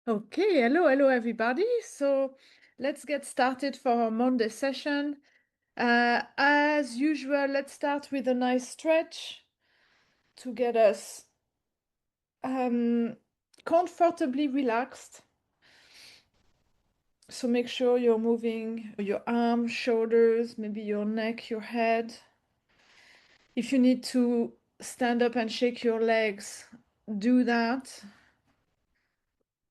Okay, hello everybody. So let's get started for our Monday session. As usual, let's start with a nice stretch to get us um, comfortably relaxed. So make sure you're moving your arms, shoulders, maybe your neck, your head. If you need to stand up and shake your legs, do that.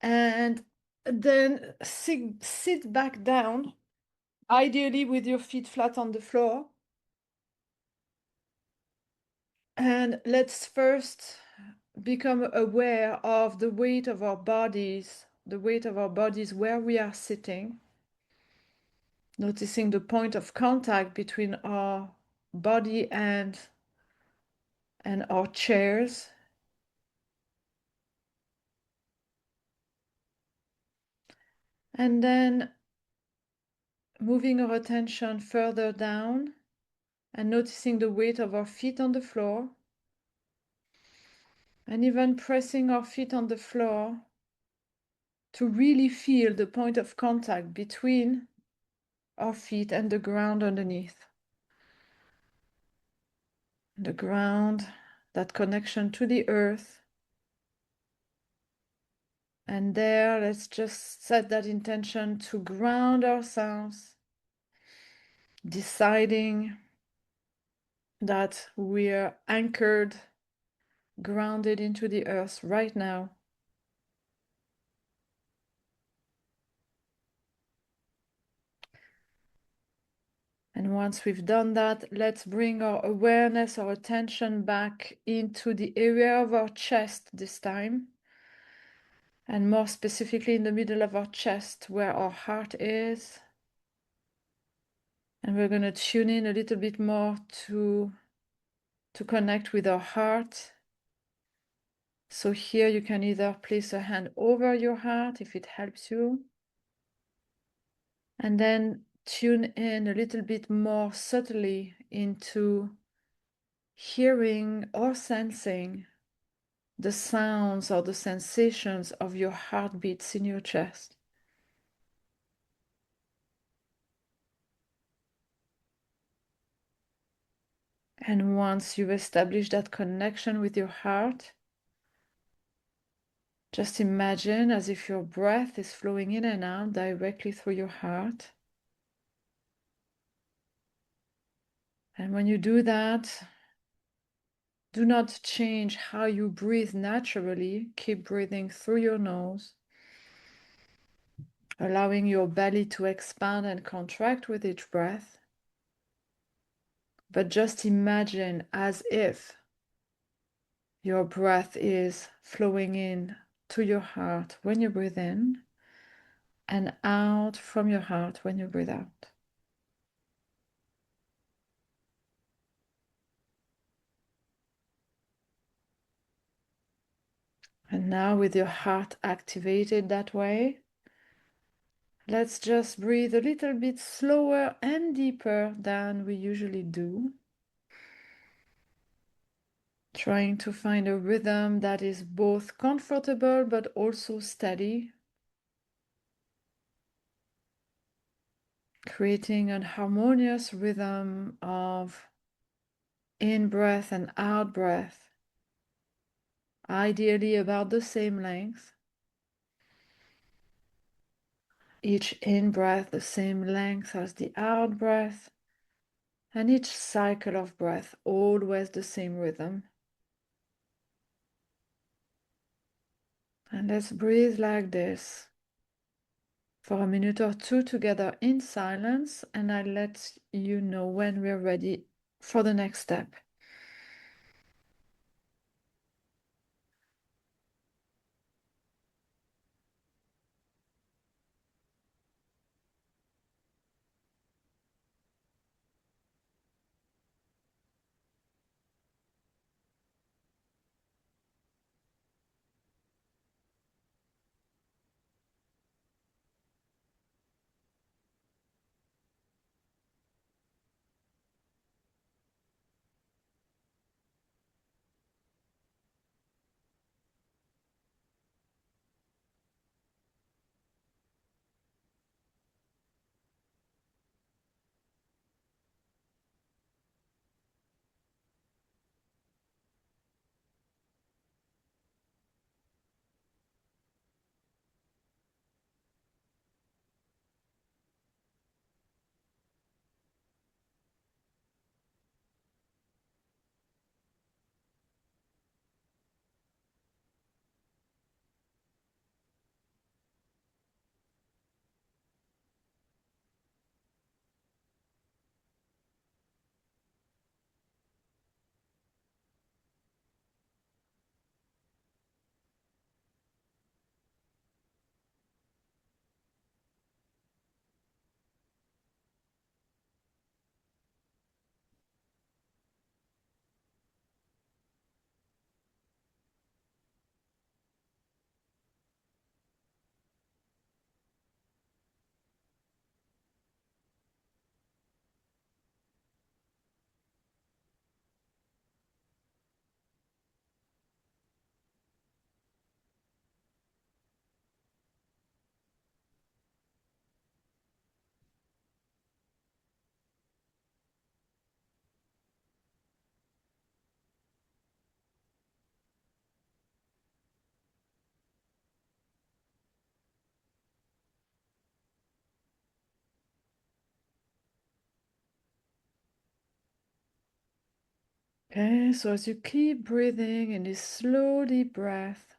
And then sit back down, ideally with your feet flat on the floor. And let's first become aware of the weight of our bodies, where we are sitting, noticing the point of contact between our body and our chairs. And then moving our attention further down and noticing the weight of our feet on the floor. And even pressing our feet on the floor to really feel the point of contact between our feet and the ground underneath. The ground, that connection to the earth. And there, let's just set that intention to ground ourselves, deciding that we're anchored, grounded into the earth right now. And once we've done that, let's bring our awareness, our attention back into the area of our chest this time. And more specifically in the middle of our chest where our heart is. And we're going to tune in a little bit more to connect with our heart. So here you can either place a hand over your heart if it helps you. And then tune in a little bit more subtly into hearing or sensing the sounds or the sensations of your heartbeats in your chest. And once you've established that connection with your heart, just imagine as if your breath is flowing in and out directly through your heart. And when you do that, do not change how you breathe naturally. Keep breathing through your nose, allowing your belly to expand and contract with each breath. But just imagine as if your breath is flowing in to your heart when you breathe in and out from your heart when you breathe out. And now with your heart activated that way, let's just breathe a little bit slower and deeper than we usually do. Trying to find a rhythm that is both comfortable but also steady. Creating an harmonious rhythm of in-breath and out-breath, ideally about the same length. Each in-breath the same length as the out-breath, and each cycle of breath always the same rhythm. And let's breathe like this for a minute or two together in silence, and I'll let you know when we're ready for the next step. Okay, so as you keep breathing in this slow, deep breath,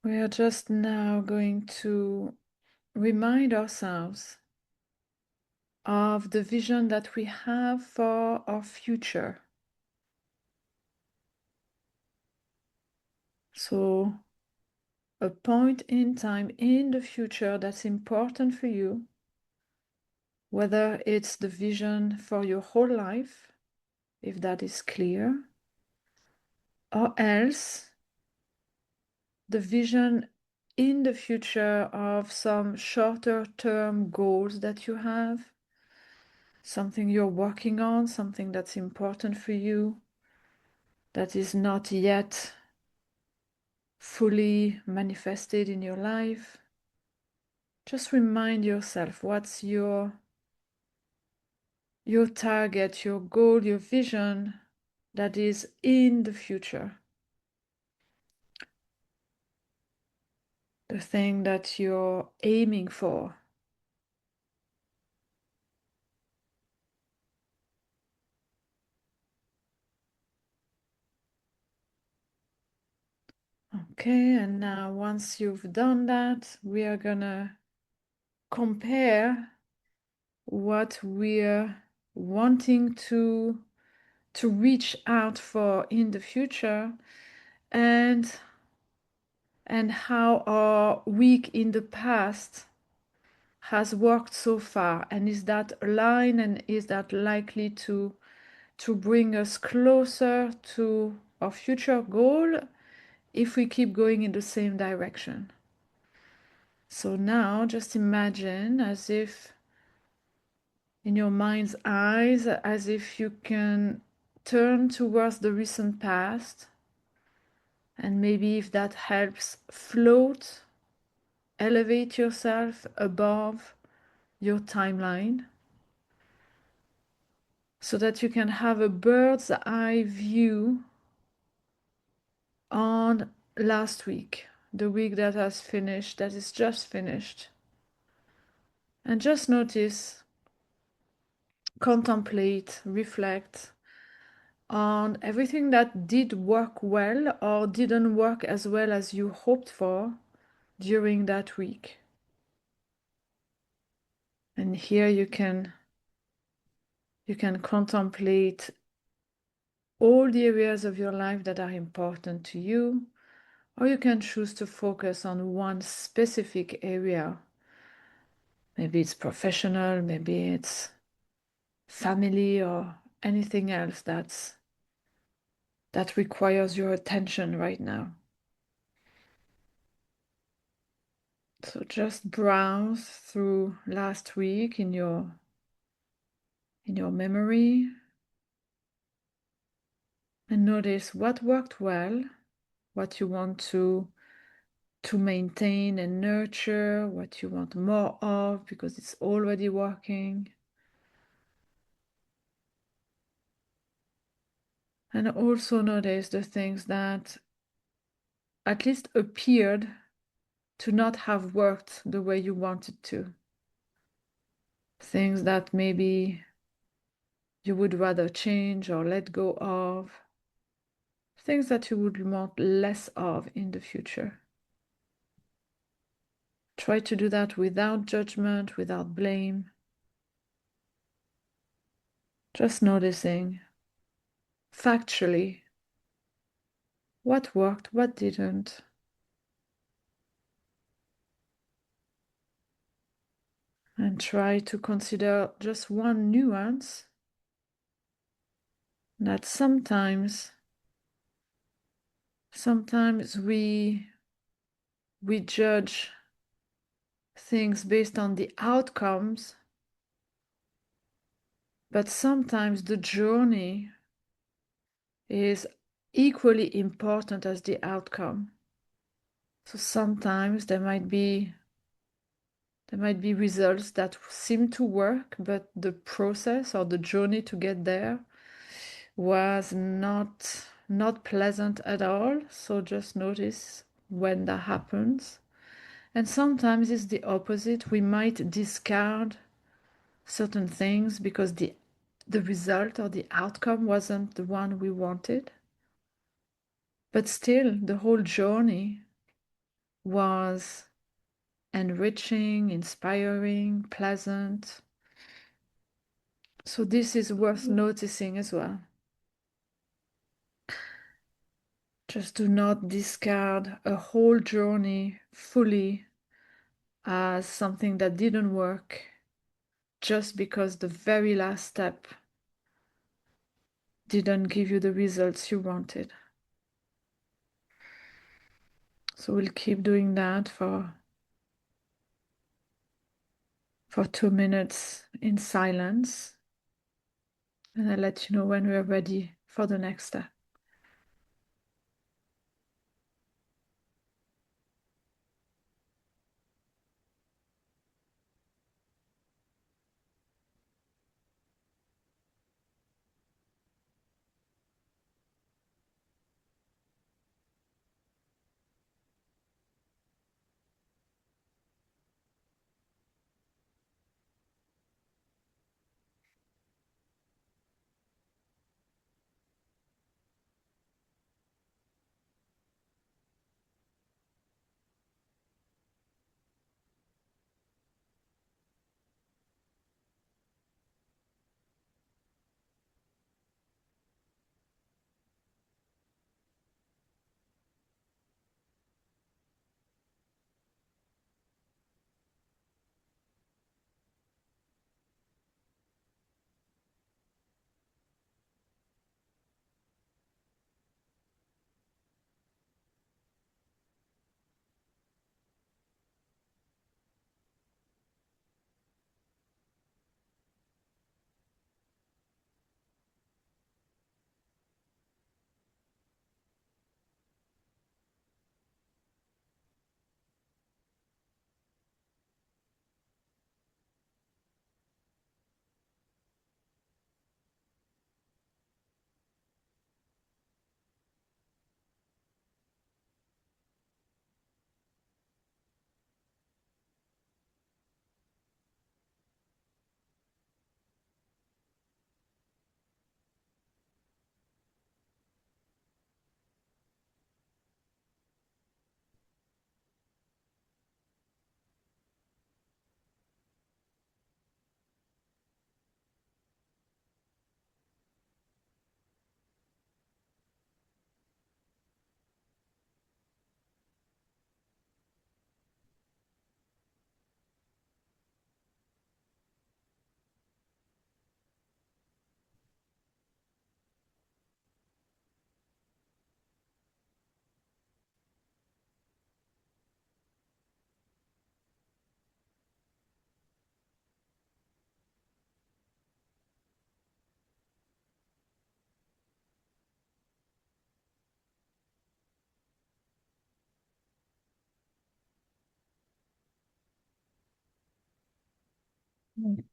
we are just now going to remind ourselves of the vision that we have for our future. So, a point in time in the future that's important for you, whether it's the vision for your whole life, if that is clear, or else the vision in the future of some shorter term goals that you have, something you're working on, something that's important for you, that is not yet fully manifested in your life. Just remind yourself what's your target, your goal, your vision that is in the future. The thing that you're aiming for. Okay, and now once you've done that, we are gonna compare what we're wanting to reach out for in the future and how our week in the past has worked so far, and is that aligned, and is that likely to bring us closer to our future goal if we keep going in the same direction. So now just imagine, as if in your mind's eyes, as if you can turn towards the recent past, and maybe if that helps, float, elevate yourself above your timeline so that you can have a bird's eye view on last week, the week that has finished, that is just finished. And just notice, contemplate, reflect on everything that did work well or didn't work as well as you hoped for during that week. And here you can contemplate all the areas of your life that are important to you, or you can choose to focus on one specific area. Maybe it's professional, maybe it's family, or anything else that requires your attention right now. So just browse through last week in your memory and notice what worked well, what you want to maintain and nurture, what you want more of because it's already working. And also notice the things that at least appeared to not have worked the way you wanted to. Things that maybe you would rather change or let go of. Things that you would want less of in the future. Try to do that without judgment, without blame. Just noticing, factually, what worked, what didn't. And try to consider just one nuance, that sometimes we judge things based on the outcomes, but sometimes the journey is equally important as the outcome. So sometimes there might be results that seem to work, but the process or the journey to get there was not pleasant at all. So just notice when that happens And sometimes it's the opposite. We might discard certain things because the result or the outcome wasn't the one we wanted. But still, the whole journey was enriching, inspiring, pleasant. So this is worth noticing as well. Just do not discard a whole journey fully as something that didn't work just because the very last step didn't give you the results you wanted. So we'll keep doing that for 2 minutes in silence, and I'll let you know when we're ready for the next step.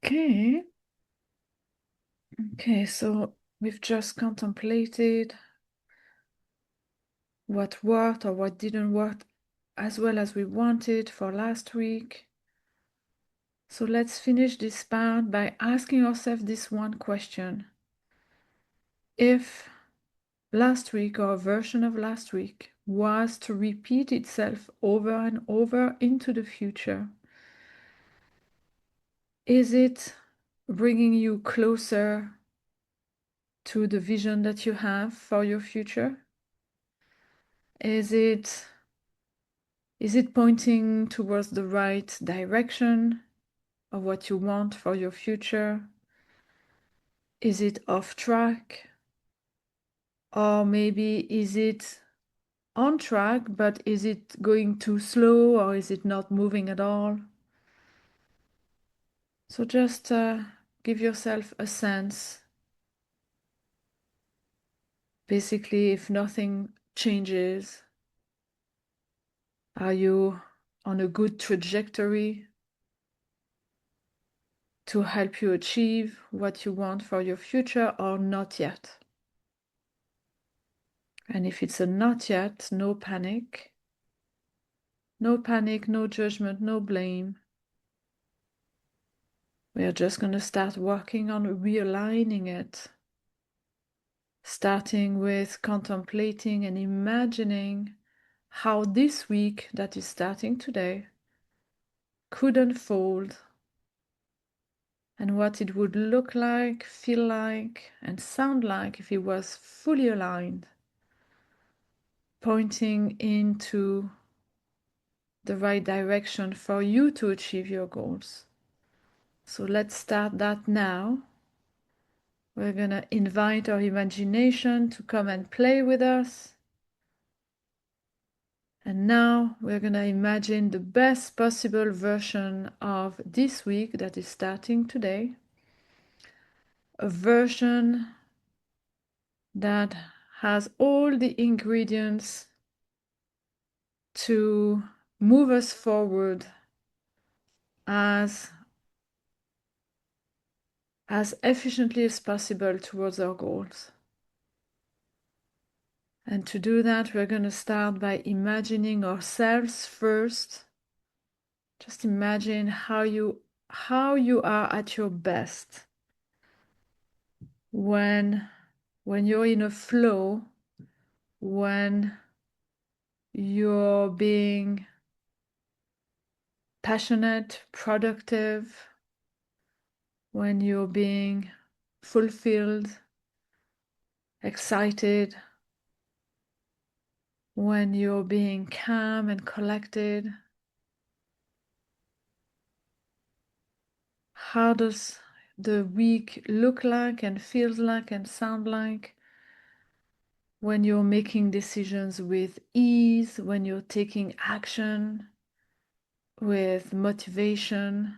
Okay. Okay, so we've just contemplated what worked or what didn't work as well as we wanted for last week. So let's finish this part by asking ourselves this one question. If last week or a version of last week was to repeat itself over and over into the future, is it bringing you closer to the vision that you have for your future? Is it pointing towards the right direction of what you want for your future? Is it off track? Or maybe is it on track, but is it going too slow or is it not moving at all? So just give yourself a sense. Basically, if nothing changes, are you on a good trajectory to help you achieve what you want for your future or not yet? And if it's a not yet, no panic. No panic, no judgment, no blame. We are just going to start working on realigning it, starting with contemplating and imagining how this week that is starting today could unfold and what it would look like, feel like, and sound like if it was fully aligned, pointing into the right direction for you to achieve your goals. So let's start that now. We're going to invite our imagination to come and play with us. And now we're going to imagine the best possible version of this week that is starting today. A version that has all the ingredients to move us forward as efficiently as possible towards our goals. And to do that, we're going to start by imagining ourselves first. Just imagine how you are at your best when you're in a flow, when you're being passionate, productive, when you're being fulfilled, excited, when you're being calm and collected. How does the week look like and feels like and sound like when you're making decisions with ease, when you're taking action with motivation?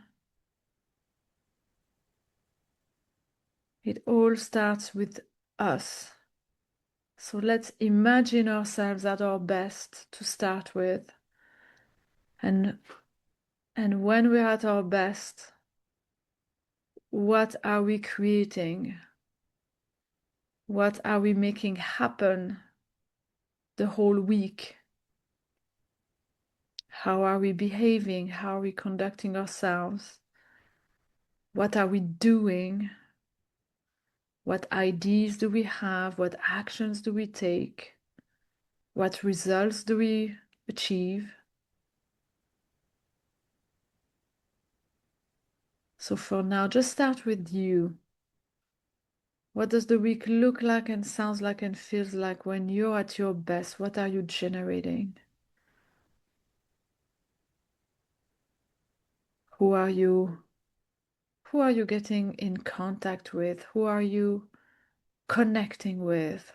It all starts with us. So let's imagine ourselves at our best to start with. And when we're at our best, what are we creating? What are we making happen the whole week? How are we behaving? How are we conducting ourselves? What are we doing? What ideas do we have? What actions do we take? What results do we achieve? So for now, just start with you. What does the week look like and sounds like and feels like when you're at your best? What are you generating? Who are you? Who are you getting in contact with? Who are you connecting with?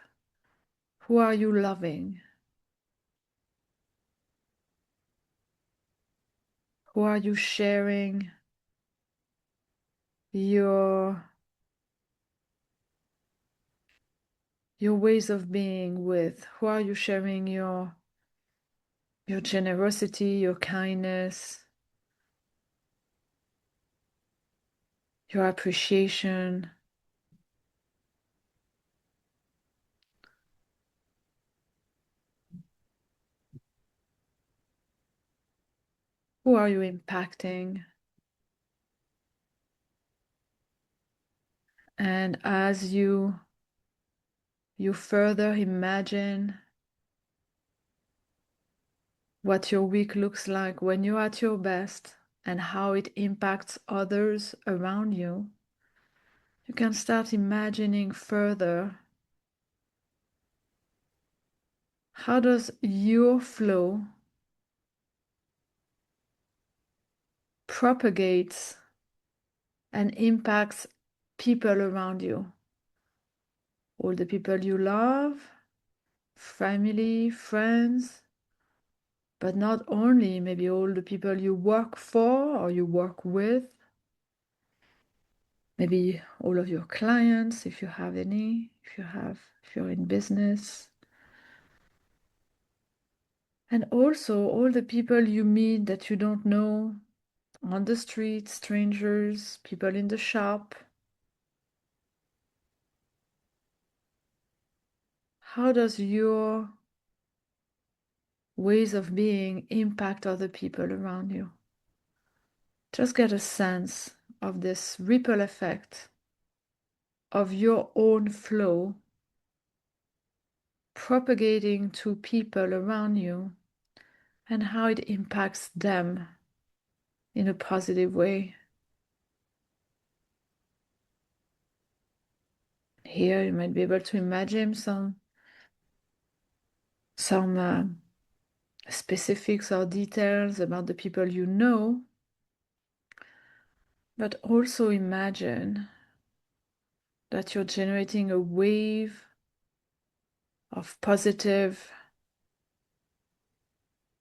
Who are you loving? Who are you sharing your ways of being with? Who are you sharing your generosity, your kindness, your appreciation? Who are you impacting? And as you further imagine what your week looks like when you're at your best and how it impacts others around you, you can start imagining further, how does your flow propagates and impacts people around you? All the people you love, family, friends, but not only, maybe all the people you work for or you work with, maybe all of your clients, if you have any, if you're in business. And also all the people you meet that you don't know on the street, strangers, people in the shop. How does your ways of being impact other people around you. Just get a sense of this ripple effect of your own flow propagating to people around you and how it impacts them in a positive way. Here you might be able to imagine some specifics or details about the people you know, but also imagine that you're generating a wave of positive,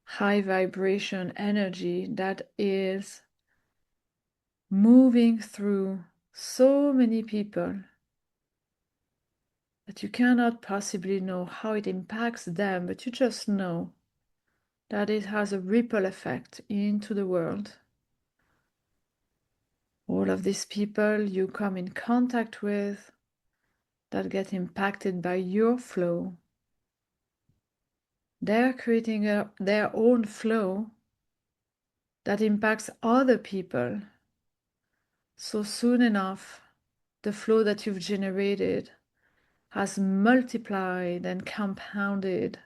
high vibration energy that is moving through so many people that you cannot possibly know how it impacts them, but you just know that it has a ripple effect into the world. All of these people you come in contact with that get impacted by your flow, they're creating their own flow that impacts other people. So soon enough, the flow that you've generated has multiplied and compounded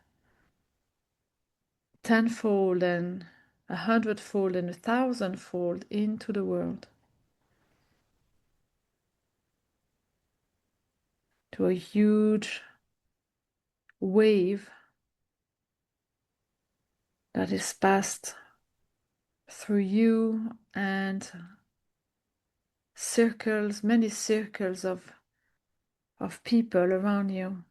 tenfold and 100-fold and 1,000-fold into the world, to a huge wave that is passed through you and circles, many circles of people around you.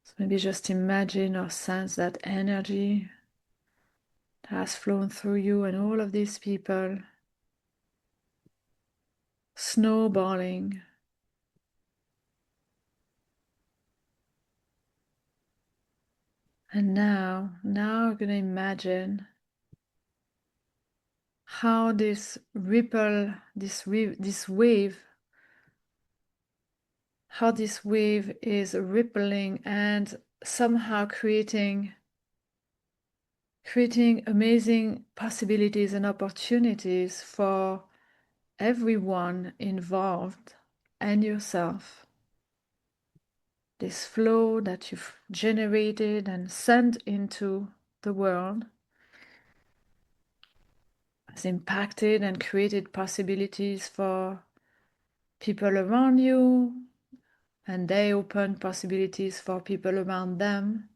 So maybe just imagine or sense that energy that has flown through you and all of these people snowballing. And now we're going to imagine how this ripple, this wave, how this wave is rippling and somehow creating amazing possibilities and opportunities for everyone involved and yourself. This flow that you've generated and sent into the world has impacted and created possibilities for people around you, and they open possibilities for people around them.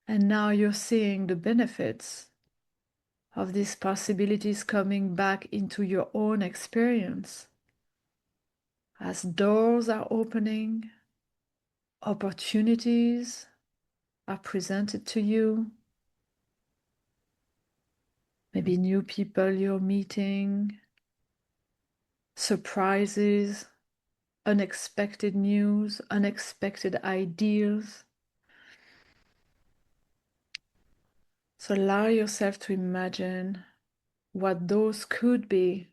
And now you're seeing the benefits of these possibilities coming back into your own experience. As doors are opening, opportunities are presented to you. Maybe new people you're meeting, surprises, unexpected news, unexpected ideas. So allow yourself to imagine what those could be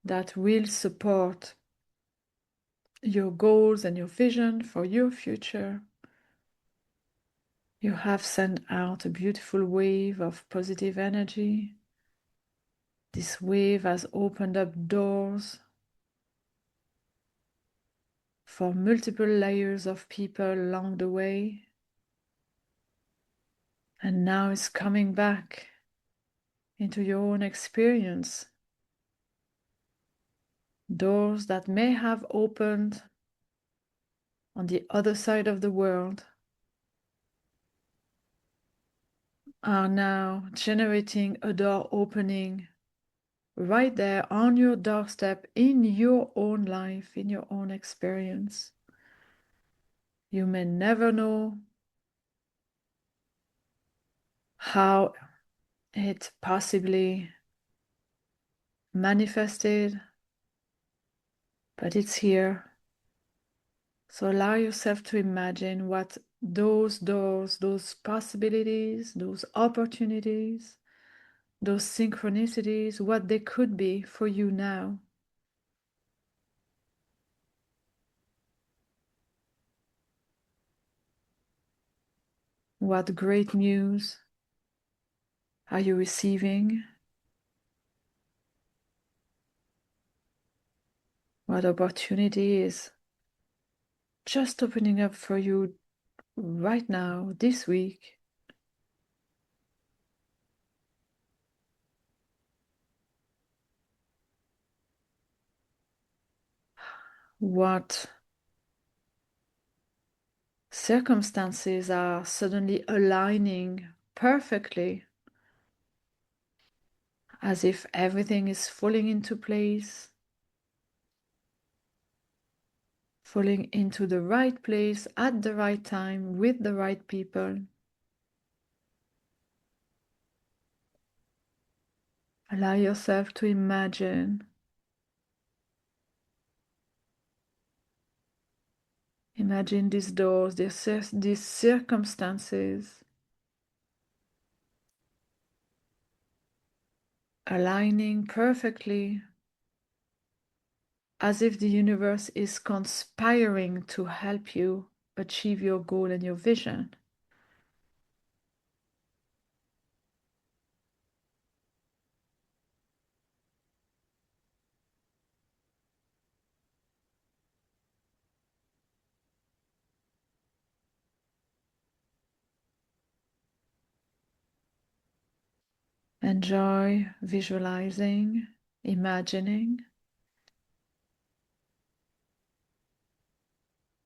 that will support your goals and your vision for your future. You have sent out a beautiful wave of positive energy. This wave has opened up doors for multiple layers of people along the way. And now it's coming back into your own experience. Doors that may have opened on the other side of the world are now generating a door opening right there on your doorstep in your own life, in your own experience. You may never know how it possibly manifested, but it's here. So allow yourself to imagine what those doors, those possibilities, those opportunities, those synchronicities, what they could be for you now. What great news are you receiving? What opportunity is just opening up for you right now, this week? What circumstances are suddenly aligning perfectly, as if everything is falling into place, falling into the right place at the right time with the right people. Allow yourself to imagine. Imagine these doors, these circumstances aligning perfectly, as if the universe is conspiring to help you achieve your goal and your vision. Enjoy visualizing, imagining,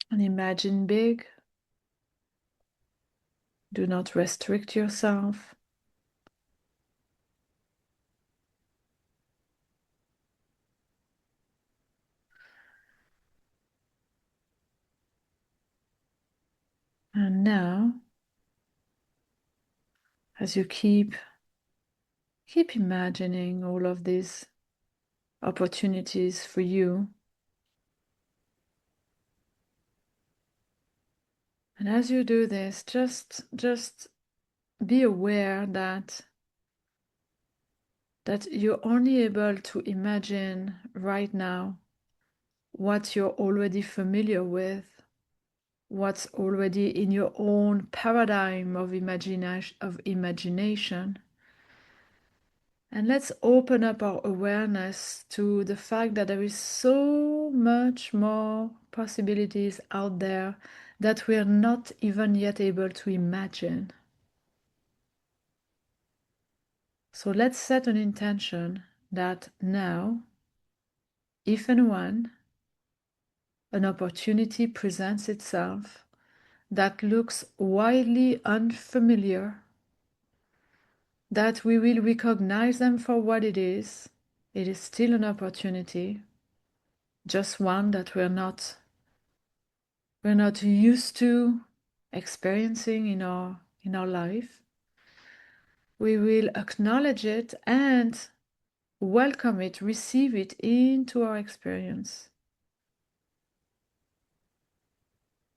and imagine big. Do not restrict yourself. And now, as you keep imagining all of these opportunities for you, and as you do this, just be aware that you're only able to imagine right now what you're already familiar with, what's already in your own paradigm of imagination. And let's open up our awareness to the fact that there is so much more possibilities out there that we are not even yet able to imagine. So let's set an intention that now, if and when an opportunity presents itself that looks wildly unfamiliar, that we will recognize them for what it is. It is still an opportunity, just one that we're not used to experiencing in our life. We will acknowledge it and welcome it, receive it into our experience.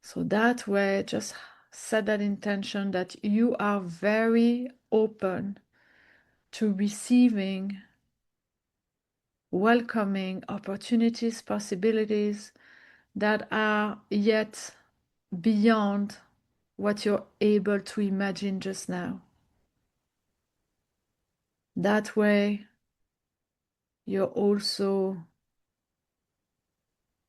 So that way, just set that intention that you are very open to receiving, welcoming opportunities, possibilities that are yet beyond what you're able to imagine just now. That way, you're also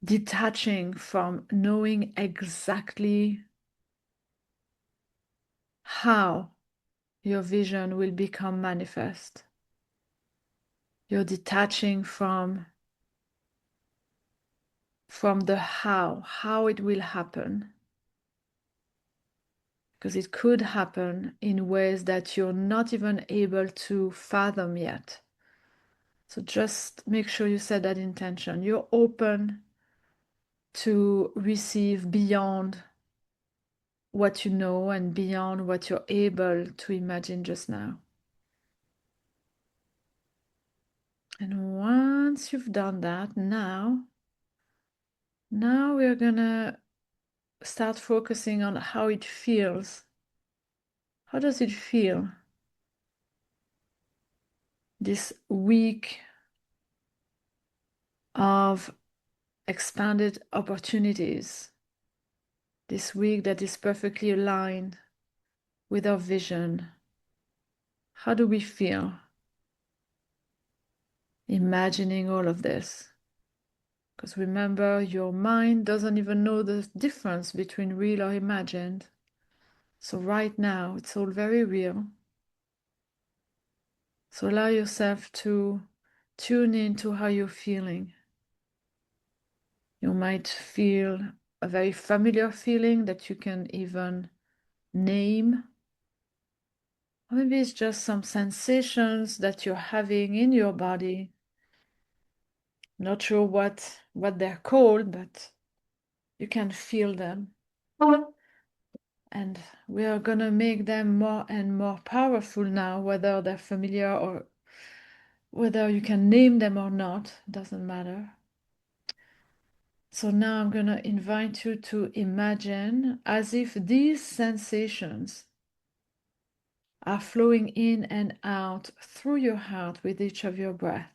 detaching from knowing exactly how your vision will become manifest. You're detaching from the how it will happen. Because it could happen in ways that you're not even able to fathom yet. So just make sure you set that intention. You're open to receive beyond what you know and beyond what you're able to imagine just now. And once you've done that, now we're gonna start focusing on how it feels. How does it feel? This week of expanded opportunities. This week that is perfectly aligned with our vision? How do we feel imagining all of this? Because remember, your mind doesn't even know the difference between real or imagined. So right now, it's all very real. So allow yourself to tune into how you're feeling. You might feel a very familiar feeling that you can even name. Or maybe it's just some sensations that you're having in your body. Not sure what they're called, but you can feel them. And we are going to make them more and more powerful now, whether they're familiar or whether you can name them or not, doesn't matter. So now I'm going to invite you to imagine as if these sensations are flowing in and out through your heart with each of your breaths.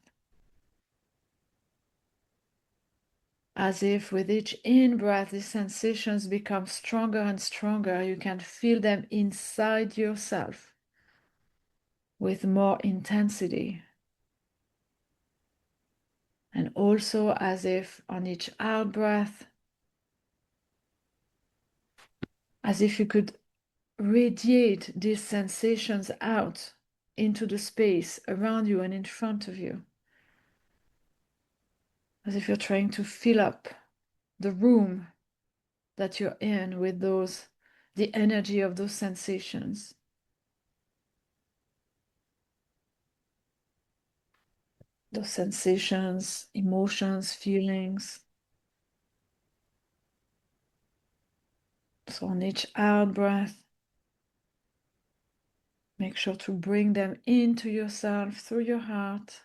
As if with each in-breath, these sensations become stronger and stronger. You can feel them inside yourself with more intensity. And also as if on each out-breath, as if you could radiate these sensations out into the space around you and in front of you. As if you're trying to fill up the room that you're in with the energy of those sensations. Those sensations, emotions, feelings. So on each out breath, make sure to bring them into yourself through your heart,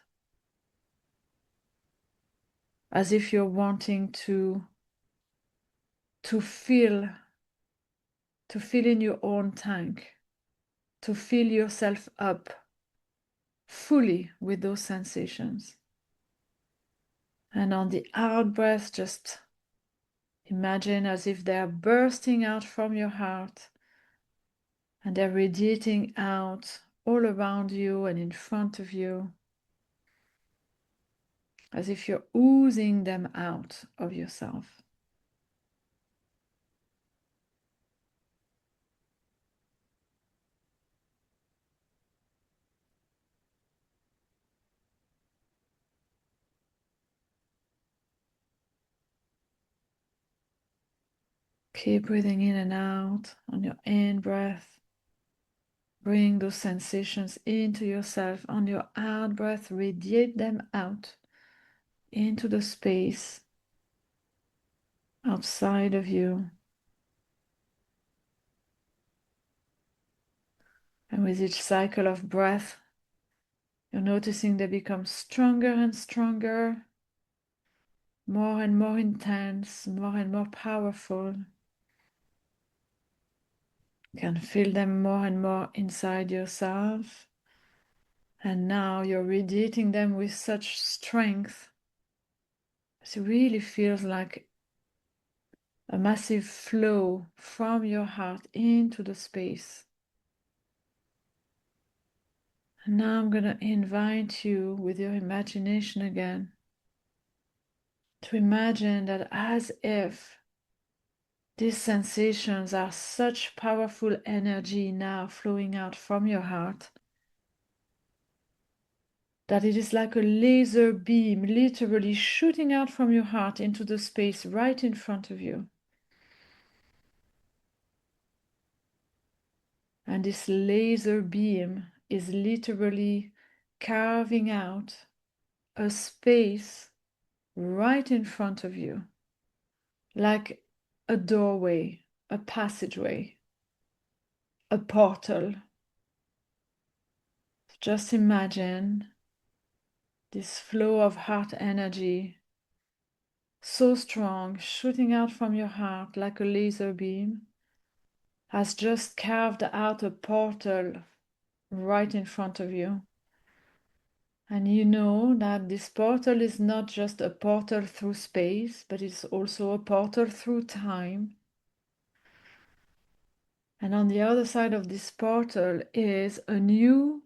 as if you're wanting to fill in your own tank, to fill yourself up fully with those sensations. And on the out breath, just imagine as if they're bursting out from your heart and they're radiating out all around you and in front of you, as if you're oozing them out of yourself. Keep breathing in and out on your in breath. Bring those sensations into yourself. On your out breath, radiate them out into the space outside of you. And with each cycle of breath, you're noticing they become stronger and stronger, more and more intense, more and more powerful. You can feel them more and more inside yourself. And now you're radiating them with such strength. It really feels like a massive flow from your heart into the space. And now I'm going to invite you with your imagination again to imagine that as if these sensations are such powerful energy now flowing out from your heart, that it is like a laser beam literally shooting out from your heart into the space right in front of you. And this laser beam is literally carving out a space right in front of you, like a doorway, a passageway, a portal. Just imagine this flow of heart energy, so strong, shooting out from your heart like a laser beam, has just carved out a portal right in front of you. And you know that this portal is not just a portal through space, but it's also a portal through time. And on the other side of this portal is a new,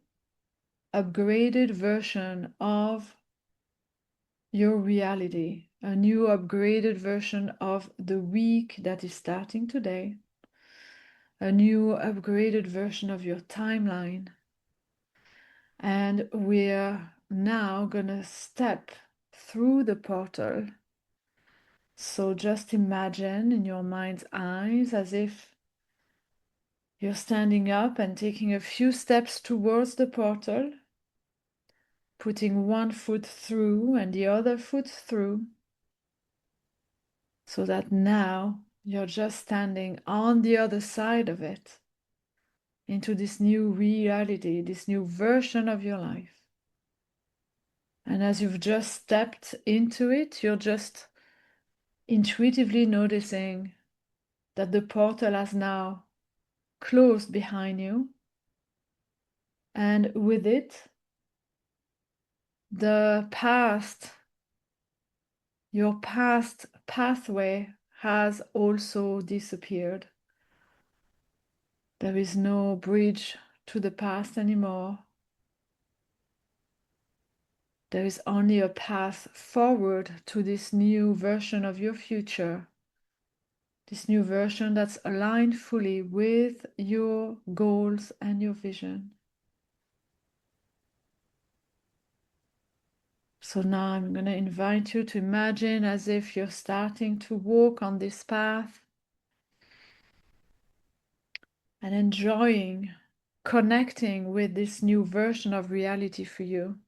upgraded version of your reality, a new, upgraded version of the week that is starting today, a new, upgraded version of your timeline. And we're now gonna step through the portal. So just imagine in your mind's eyes as if you're standing up and taking a few steps towards the portal, putting one foot through and the other foot through, so that now you're just standing on the other side of it, into this new reality, this new version of your life. And as you've just stepped into it, you're just intuitively noticing that the portal has now closed behind you, and with it, the past, your past pathway has also disappeared. There is no bridge to the past anymore. There is only a path forward to this new version of your future, this new version that's aligned fully with your goals and your vision. So now I'm going to invite you to imagine as if you're starting to walk on this path and enjoying connecting with this new version of reality for you.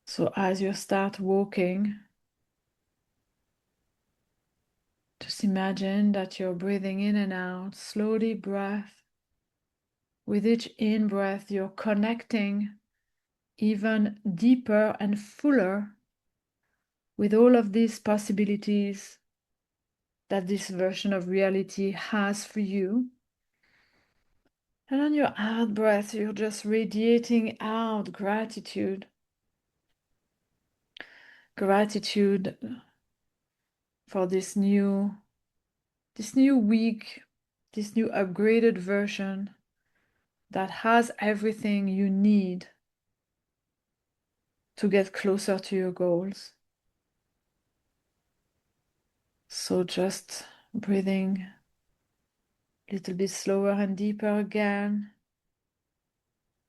So as you start walking, just imagine that you're breathing in and out, slowly breath. With each in-breath, you're connecting even deeper and fuller with all of these possibilities that this version of reality has for you. And on your out breath, you're just radiating out gratitude. Gratitude for this new week, this new upgraded version that has everything you need to get closer to your goals. So just breathing a little bit slower and deeper again.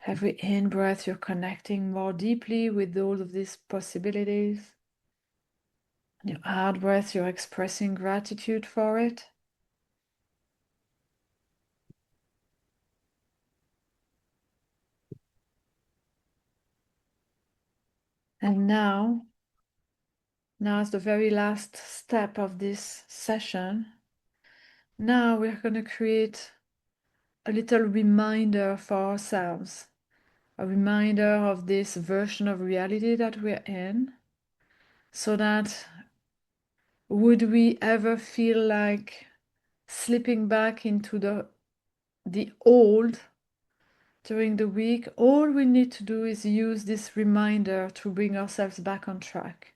Every in-breath, you're connecting more deeply with all of these possibilities. And your out-breath, you're expressing gratitude for it. And now is the very last step of this session. Now we're going to create a little reminder for ourselves, a reminder of this version of reality that we're in, so that would we ever feel like slipping back into the old during the week, all we need to do is use this reminder to bring ourselves back on track.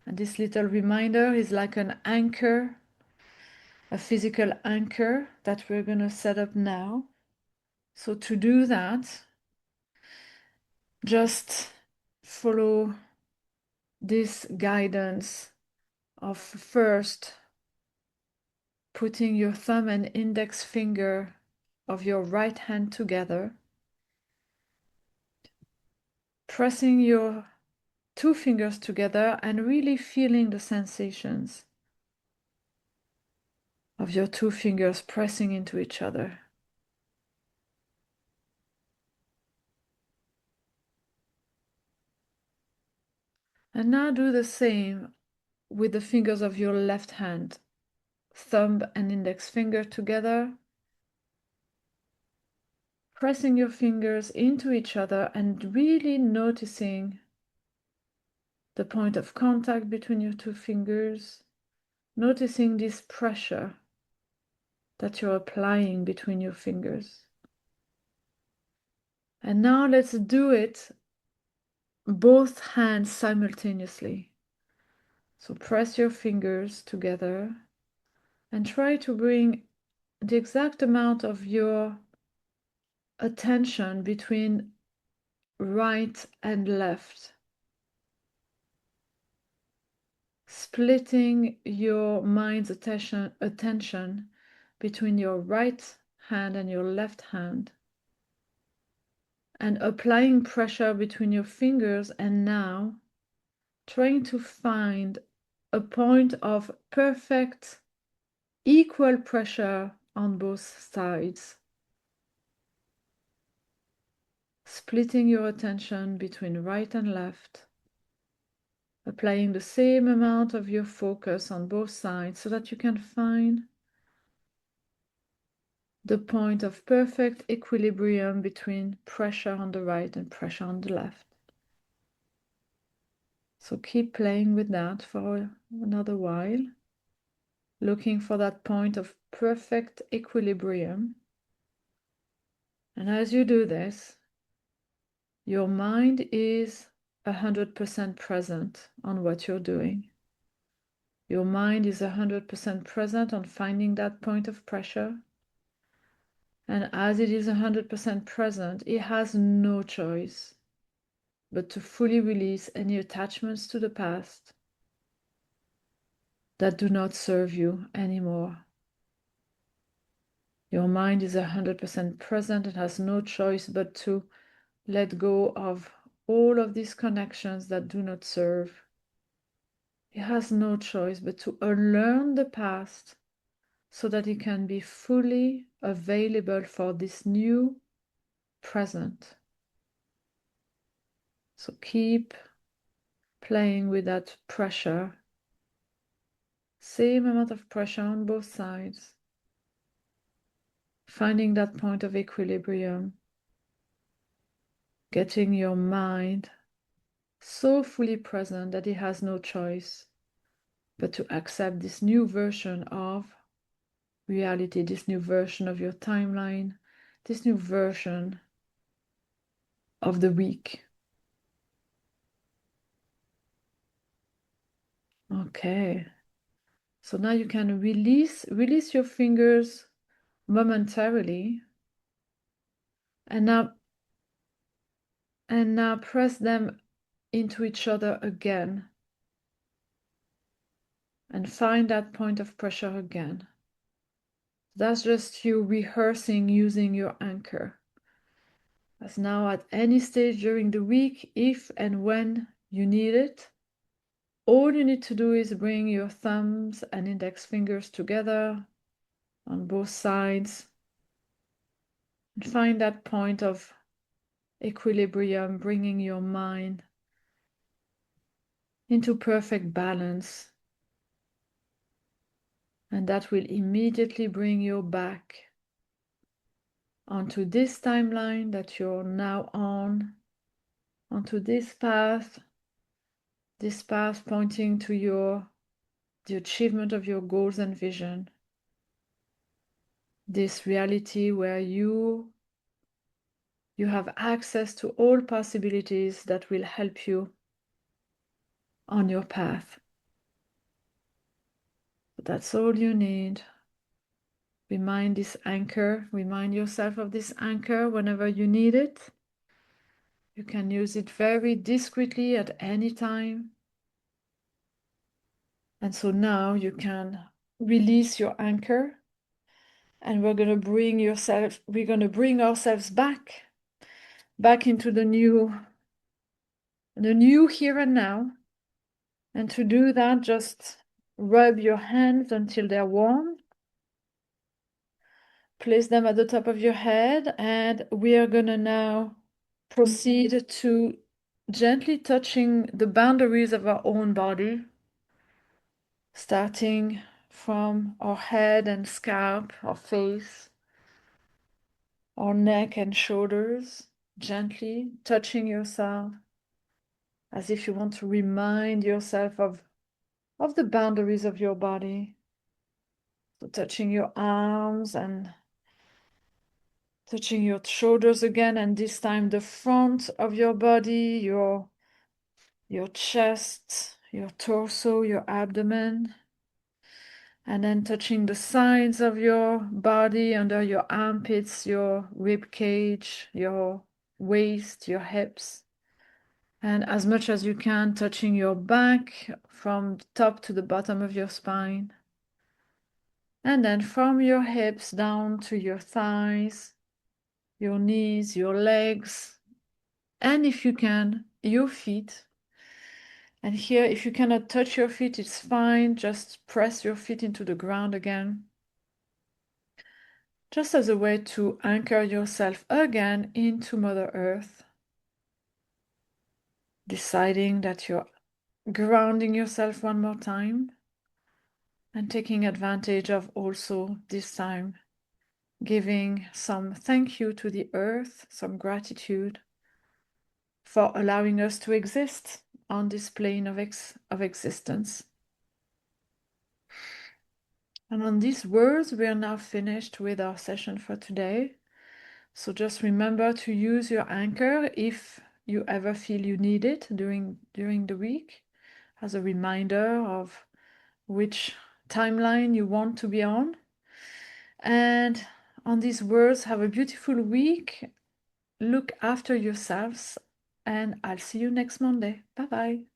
And this little reminder is like an anchor, a physical anchor that we're going to set up now. So to do that, just follow this guidance of first putting your thumb and index finger of your right hand together, pressing your two fingers together and really feeling the sensations of your two fingers pressing into each other. And now do the same with the fingers of your left hand, thumb and index finger together, pressing your fingers into each other and really noticing the point of contact between your two fingers, noticing this pressure that you're applying between your fingers. And now let's do it both hands simultaneously. So press your fingers together And try to bring the exact amount of your attention between right and left, splitting your mind's attention between your right hand and your left hand, and applying pressure between your fingers, and now trying to find a point of perfect equal pressure on both sides, splitting your attention between right and left, applying the same amount of your focus on both sides so that you can find the point of perfect equilibrium between pressure on the right and pressure on the left. So keep playing with that for another while, looking for that point of perfect equilibrium. And as you do this, your mind is 100% present on what you're doing. Your mind is 100% present on finding that point of pressure. And as it is 100% present, it has no choice but to fully release any attachments to the past that do not serve you anymore. Your mind is 100% present and has no choice but to let go of all of these connections that do not serve. It has no choice but to unlearn the past so that it can be fully available for this new present. So keep playing with that pressure. Same amount of pressure on both sides. Finding that point of equilibrium. Getting your mind so fully present that it has no choice but to accept this new version of reality, this new version of your timeline, this new version of the week. Okay. So now you can release your fingers momentarily, and now press them into each other again and find that point of pressure again. That's just you rehearsing using your anchor. As now at any stage during the week, if and when you need it, all you need to do is bring your thumbs and index fingers together on both sides and find that point of equilibrium, bringing your mind into perfect balance. And that will immediately bring you back onto this timeline that you're now on, onto this path pointing to the achievement of your goals and vision. This reality where you have access to all possibilities that will help you on your path. That's all you need. Remind yourself of this anchor whenever you need it. You can use it very discreetly at any time. And so now you can release your anchor, and we're going to bring ourselves back into the new here and now. And to do that, just rub your hands until they're warm. Place them at the top of your head, and we are going to now proceed to gently touching the boundaries of our own body, starting from our head and scalp, our face, our neck and shoulders, gently touching yourself as if you want to remind yourself of the boundaries of your body. So touching your arms and touching your shoulders again, and this time the front of your body, your chest, your torso, your abdomen. And then touching the sides of your body, under your armpits, your rib cage, your waist, your hips. And as much as you can, touching your back from the top to the bottom of your spine. And then from your hips down to your thighs, your knees, your legs, and if you can, your feet. And here, if you cannot touch your feet, it's fine. Just press your feet into the ground again. Just as a way to anchor yourself again into Mother Earth. Deciding that you're grounding yourself one more time. And taking advantage of also this time giving some thank you to the earth, some gratitude for allowing us to exist on this plane of existence. And on these words, we are now finished with our session for today. So just remember to use your anchor if you ever feel you need it during the week as a reminder of which timeline you want to be on. And on these words, have a beautiful week. Look after yourselves, and I'll see you next Monday. Bye bye.